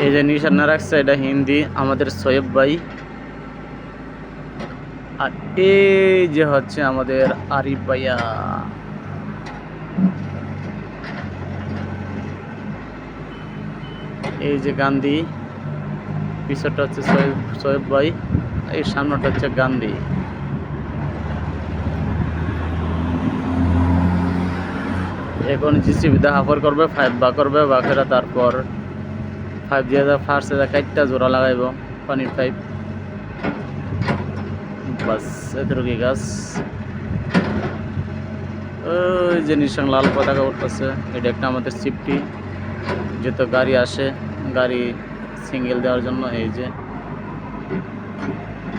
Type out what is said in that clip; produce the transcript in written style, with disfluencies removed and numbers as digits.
এই যে নিশানা রাখছে এটা হিন্দি, আমাদের সোয়েব ভাই। আর এই যে হচ্ছে আমাদের আরিফ ভাইয়া। এই যে গান্ধী, পিছনটা হচ্ছে সোয়েব ভাই, এই সামনেটা হচ্ছে গান্ধী। এখন জিসিবি দা হাফর করবে, 5 বা করবে, বা করে তারপর 5 দিয়ে ফার্স্ট কাইটটা জোড়া লাগাইব পানির পাইপ। বাস এতটুকুই গাছ। ওই যে নিশান লাল পতাকা উঠতেছে, এটা একটা আমাদের সিফটি, যত গাড়ি আসে গাড়ি সিঙ্গেল দেওয়ার জন্য। এই যে